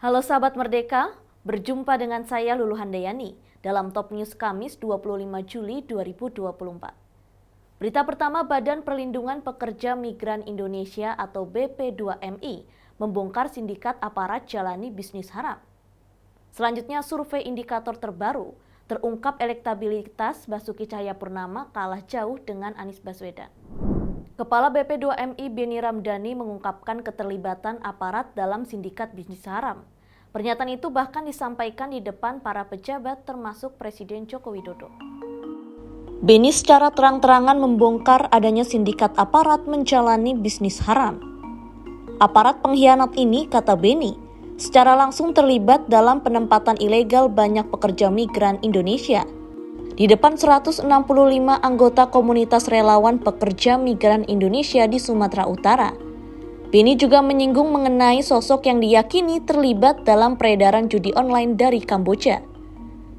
Halo sahabat Merdeka, berjumpa dengan saya Lulu Handayani dalam Top News Kamis 25 Juli 2024. Berita pertama, Badan Perlindungan Pekerja Migran Indonesia atau BP2MI membongkar sindikat aparat jalani bisnis haram. Selanjutnya, survei indikator terbaru terungkap elektabilitas Basuki Cahayapurnama kalah jauh dengan Anies Baswedan. Kepala BP2MI Beni Ramdhani mengungkapkan keterlibatan aparat dalam sindikat bisnis haram. Pernyataan itu bahkan disampaikan di depan para pejabat termasuk Presiden Joko Widodo. Beni secara terang-terangan membongkar adanya sindikat aparat menjalani bisnis haram. Aparat pengkhianat ini, kata Beni, secara langsung terlibat dalam penempatan ilegal banyak pekerja migran Indonesia. Di depan 165 anggota komunitas relawan pekerja migran Indonesia di Sumatera Utara. Beni juga menyinggung mengenai sosok yang diyakini terlibat dalam peredaran judi online dari Kamboja.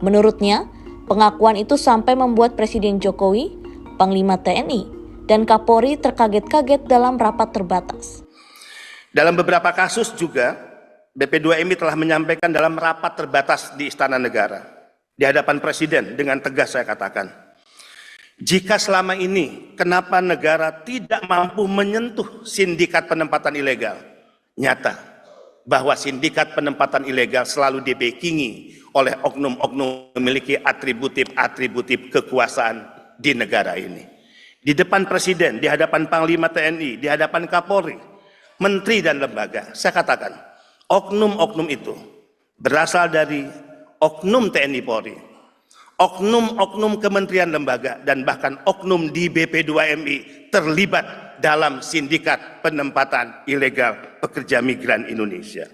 Menurutnya, pengakuan itu sampai membuat Presiden Jokowi, Panglima TNI, dan Kapolri terkaget-kaget dalam rapat terbatas. Dalam beberapa kasus juga, BP2MI telah menyampaikan dalam rapat terbatas di Istana Negara. Di hadapan Presiden dengan tegas saya katakan, jika selama ini kenapa negara tidak mampu menyentuh sindikat penempatan ilegal, nyata bahwa sindikat penempatan ilegal selalu dibackingi oleh oknum-oknum memiliki atributif kekuasaan di negara ini. Di depan Presiden, di hadapan Panglima TNI, di hadapan Kapolri, Menteri dan lembaga, saya katakan, oknum-oknum itu berasal dari oknum TNI Polri, oknum-oknum kementerian lembaga, dan bahkan oknum di BP2MI terlibat dalam sindikat penempatan ilegal pekerja migran Indonesia.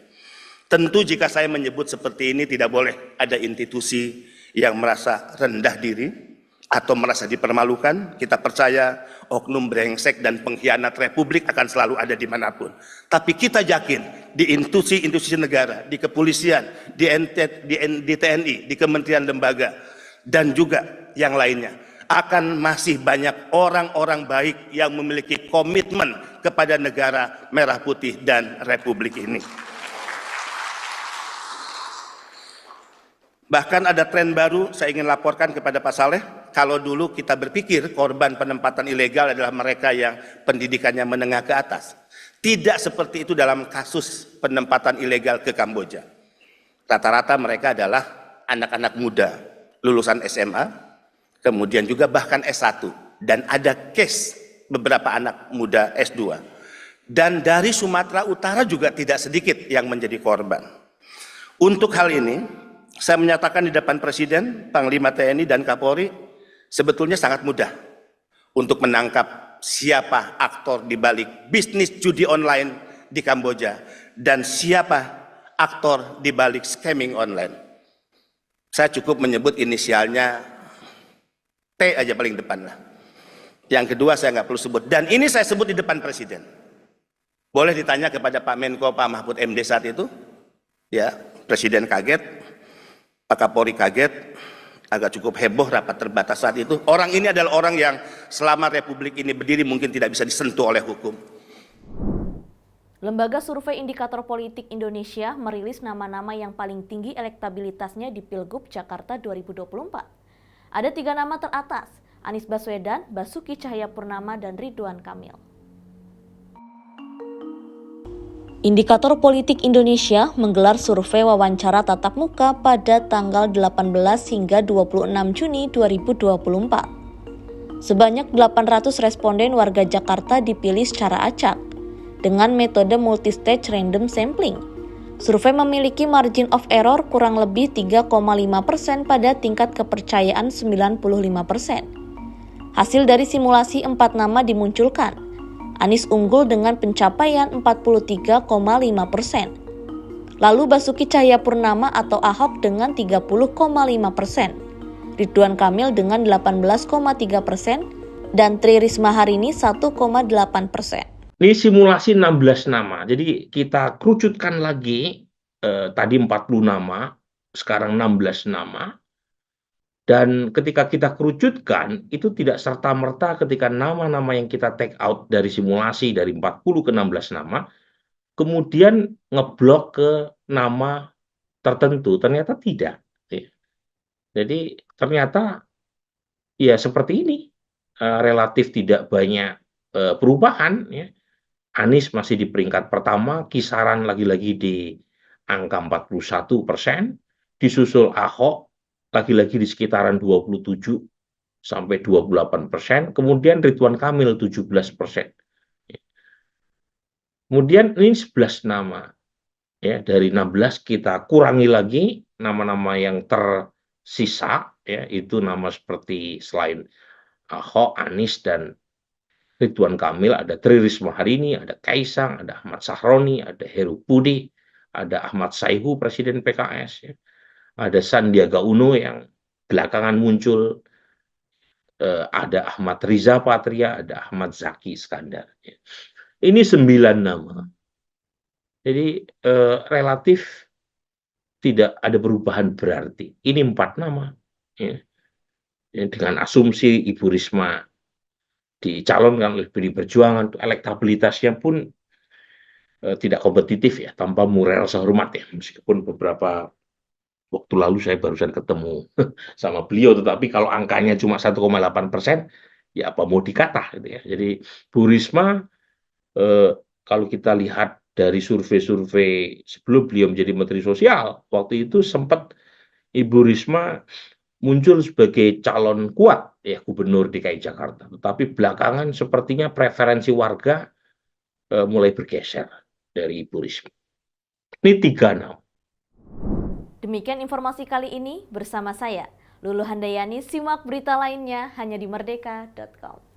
Tentu jika saya menyebut seperti ini tidak boleh ada institusi yang merasa rendah diri atau merasa dipermalukan. Kita percaya oknum brengsek dan pengkhianat Republik akan selalu ada dimanapun. Tapi kita yakin di institusi-institusi negara, di kepolisian, di TNI, di kementerian lembaga, dan juga yang lainnya, akan masih banyak orang-orang baik yang memiliki komitmen kepada negara merah putih dan Republik ini. Bahkan ada tren baru saya ingin laporkan kepada Pak Saleh. Kalau dulu kita berpikir korban penempatan ilegal adalah mereka yang pendidikannya menengah ke atas. Tidak seperti itu dalam kasus penempatan ilegal ke Kamboja. Rata-rata mereka adalah anak-anak muda, lulusan SMA, kemudian juga bahkan S1. Dan ada case beberapa anak muda S2. Dan dari Sumatera Utara juga tidak sedikit yang menjadi korban. Untuk hal ini, saya menyatakan di depan Presiden, Panglima TNI, dan Kapolri, sebetulnya sangat mudah untuk menangkap siapa aktor di balik bisnis judi online di Kamboja dan siapa aktor di balik scamming online. Saya cukup menyebut inisialnya T aja paling depan lah. Yang kedua saya nggak perlu sebut. Dan ini saya sebut di depan Presiden. Boleh ditanya kepada Pak Menko, Pak Mahfud MD saat itu. Ya, Presiden kaget, Pak Kapolri kaget, agak cukup heboh rapat terbatas saat itu. Orang ini adalah orang yang selama Republik ini berdiri mungkin tidak bisa disentuh oleh hukum. Lembaga Survei Indikator Politik Indonesia merilis nama-nama yang paling tinggi elektabilitasnya di Pilgub Jakarta 2024. Ada 3 nama teratas, Anies Baswedan, Basuki Cahayapurnama, dan Ridwan Kamil. Indikator Politik Indonesia menggelar survei wawancara tatap muka pada tanggal 18 hingga 26 Juni 2024. Sebanyak 800 responden warga Jakarta dipilih secara acak dengan metode multistage random sampling. Survei memiliki margin of error kurang lebih 3,5% pada tingkat kepercayaan 95%. Hasil dari simulasi 4 nama dimunculkan. Anies unggul dengan pencapaian 43,5%. Lalu Basuki Cahayapurnama atau Ahok dengan 30,5%. Ridwan Kamil dengan 18,3% dan Tri Risma hari ini 1,8%. Ini simulasi 16 nama. Jadi kita kerucutkan lagi tadi 40 nama, sekarang 16 nama. Dan ketika kita kerucutkan, itu tidak serta-merta ketika nama-nama yang kita take out dari simulasi dari 40 ke 16 nama, kemudian ngeblok ke nama tertentu, ternyata tidak. Ya. Jadi ternyata ya seperti ini, relatif tidak banyak perubahan. Ya. Anies masih di peringkat pertama, kisaran lagi-lagi di angka 41%, disusul Ahok lagi-lagi di sekitaran 27 sampai 28%, kemudian Ridwan Kamil 17%. Kemudian ini 11 nama. Ya, dari 16 kita kurangi lagi nama-nama yang tersisa, ya, itu nama seperti selain Ahok, Anies, dan Ridwan Kamil, ada Tri Risma hari ini, ada Kaisang, ada Ahmad Sahroni, ada Heru Budi, ada Ahmad Saihu, Presiden PKS, ya. Ada Sandiaga Uno yang belakangan muncul, ada Ahmad Riza Patria, ada Ahmad Zaki Iskandar. Ya. Ini 9 nama. Jadi relatif tidak ada perubahan berarti. Ini 4 nama. Ya. Dengan asumsi Ibu Risma dicalonkan oleh PDI Perjuangan, elektabilitasnya pun tidak kompetitif ya, tanpa moral sehormat ya. Meskipun beberapa waktu lalu saya barusan ketemu sama beliau, tetapi kalau angkanya cuma 1,8%, ya apa mau dikata gitu ya. Jadi Bu Risma, kalau kita lihat dari survei-survei sebelum beliau menjadi Menteri Sosial, waktu itu sempat Ibu Risma muncul sebagai calon kuat ya Gubernur DKI Jakarta. Tetapi belakangan sepertinya preferensi warga mulai bergeser dari Ibu Risma. Ini 3 nama. Demikian informasi kali ini bersama saya, Lulu Handayani. Simak berita lainnya hanya di merdeka.com.